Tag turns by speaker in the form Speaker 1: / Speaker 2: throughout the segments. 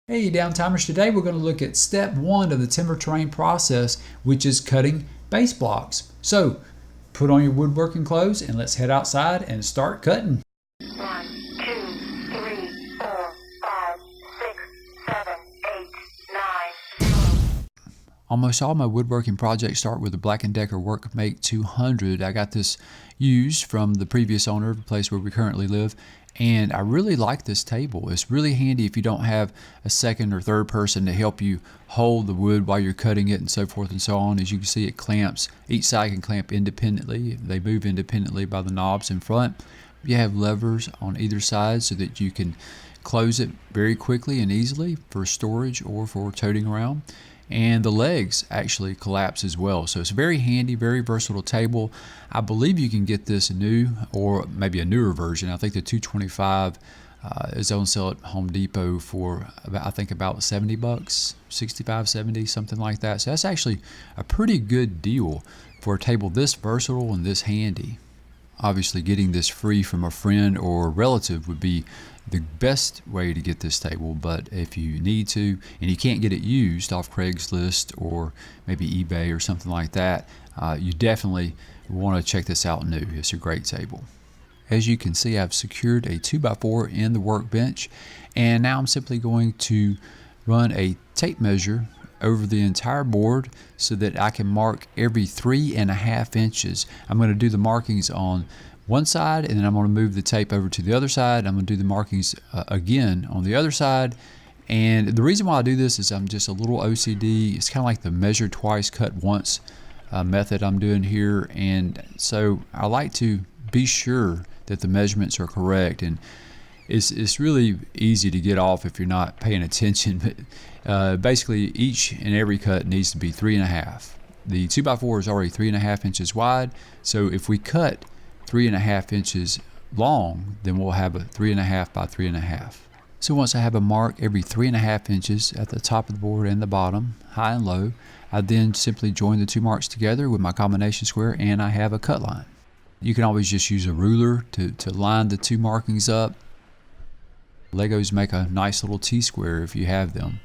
Speaker 1: Hey Downtimers, today we're going to look at step one of the timber terrain process, which is cutting base blocks. So put on your woodworking clothes and let's head outside and start cutting.
Speaker 2: 1, 2, 3, 4, 5, 6, 7, 8, 9.
Speaker 1: Almost all my woodworking projects start with a Black & Decker Workmate 200. I got this used from the previous owner of the place where we currently live, and I really like this table. It's really handy if you don't have a second or third person to help you hold the wood while you're cutting it and so forth and so on. As you can see, it clamps. Each side can clamp independently. They move independently by the knobs in front. You have levers on either side so that you can close it very quickly and easily for storage or for toting around. And the legs actually collapse as well. So it's very handy, very versatile table. I believe you can get this new or maybe a newer version. I think the 225 is on sale at Home Depot for about 70 bucks, 65, 70, something like that. So that's actually a pretty good deal for a table this versatile and this handy. Obviously, getting this free from a friend or a relative would be the best way to get this table, but if you need to and you can't get it used off Craigslist or maybe eBay or something like that, you definitely want to check this out new. It's a great table. As you can see, I've secured a 2x4 in the workbench, and now I'm simply going to run a tape measure over the entire board so that I can mark every 3.5 inches. I'm going to do the markings on one side, and then I'm going to move the tape over to the other side. I'm going to do the markings again on the other side. And the reason why I do this is I'm just a little OCD. It's kind of like the measure twice, cut once method I'm doing here. And so I like to be sure that the measurements are correct. And it's really easy to get off if you're not paying attention. But basically, each and every cut needs to be 3.5. The 2x4 is already 3.5 inches wide. So if we cut 3.5 inches long, then we'll have a 3.5 by 3.5. So once I have a mark every 3.5 inches at the top of the board and the bottom, high and low, I then simply join the two marks together with my combination square, and I have a cut line. You can always just use a ruler to line the two markings up. Legos make a nice little T-square if you have them.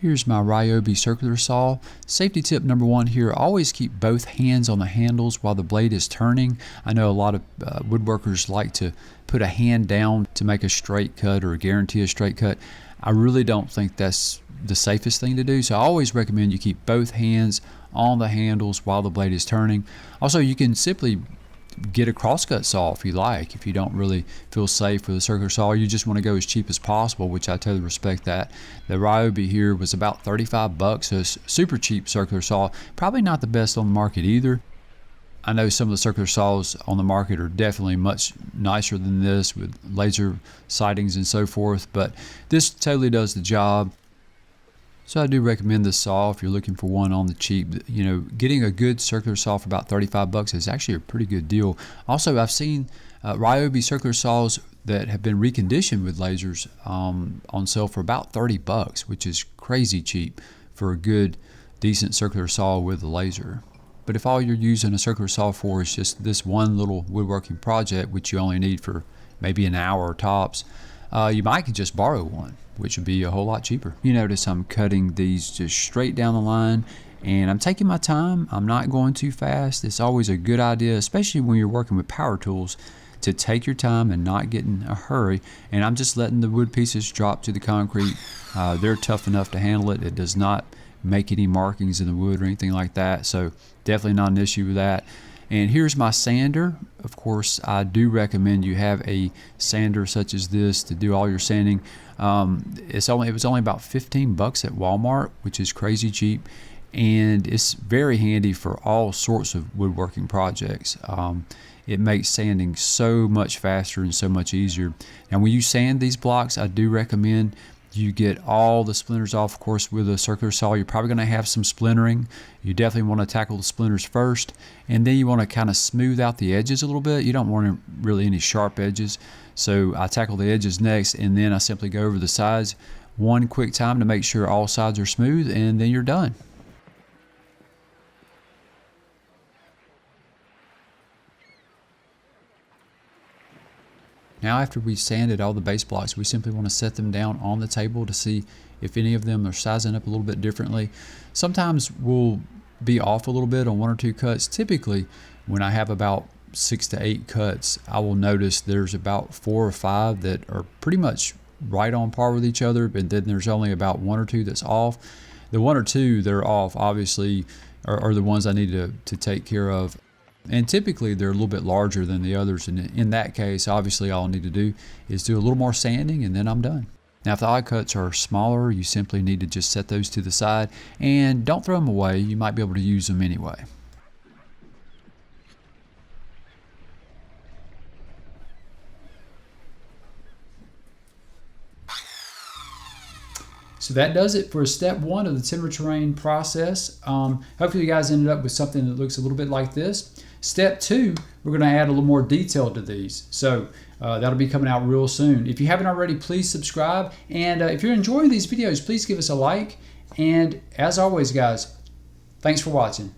Speaker 1: Here's my Ryobi circular saw. Safety tip number one here, always keep both hands on the handles while the blade is turning. I know a lot of woodworkers like to put a hand down to make a straight cut or guarantee a straight cut. I really don't think that's the safest thing to do, so I always recommend you keep both hands on the handles while the blade is turning. Also, you can simply get a crosscut saw if you like. If you don't really feel safe with a circular saw, you just want to go as cheap as possible, which I totally respect that. The Ryobi here was about 35 bucks, so it's super cheap circular saw. Probably not the best on the market either. I know some of the circular saws on the market are definitely much nicer than this with laser sightings and so forth, but this totally does the job. So I do recommend this saw if you're looking for one on the cheap. You know, getting a good circular saw for about 35 bucks is actually a pretty good deal. Also, I've seen Ryobi circular saws that have been reconditioned with lasers on sale for about 30 bucks, which is crazy cheap for a good, decent circular saw with a laser. But if all you're using a circular saw for is just this one little woodworking project, which you only need for maybe an hour tops, you might just borrow one, which would be a whole lot cheaper. You notice I'm cutting these just straight down the line, and I'm taking my time. I'm not going too fast. It's always a good idea, especially when you're working with power tools, to take your time and not get in a hurry. And I'm just letting the wood pieces drop to the concrete. They're tough enough to handle it. It does not make any markings in the wood or anything like that, so definitely not an issue with that. And here's my sander. Of course, I do recommend you have a sander such as this to do all your sanding. It was only about 15 bucks at Walmart, which is crazy cheap, and it's very handy for all sorts of woodworking projects. It makes sanding so much faster and so much easier. And when you sand these blocks, I do recommend you get all the splinters off. Of course, with a circular saw, you're probably going to have some splintering. You definitely want to tackle the splinters first, and then you want to kind of smooth out the edges a little bit. You don't want really any sharp edges. So I tackle the edges next, and then I simply go over the sides one quick time to make sure all sides are smooth, and then you're done. Now after we've sanded all the base blocks, we simply want to set them down on the table to see if any of them are sizing up a little bit differently. Sometimes we'll be off a little bit on 1 or 2 cuts. Typically, when I have about 6 to 8 cuts, I will notice there's about 4 or 5 that are pretty much right on par with each other, but then there's only about 1 or 2 that's off. The 1 or 2 that are off, obviously, are the ones I need to take care of. And typically, they're a little bit larger than the others. And in that case, obviously, all I need to do is do a little more sanding, and then I'm done. Now, if the odd cuts are smaller, you simply need to just set those to the side and don't throw them away. You might be able to use them anyway. So that does it for step 1 of the timber terrain process. Hopefully you guys ended up with something that looks a little bit like this. Step 2, we're going to add a little more detail to these. So that'll be coming out real soon. If you haven't already, please subscribe. And if you're enjoying these videos, please give us a like. And as always, guys, thanks for watching.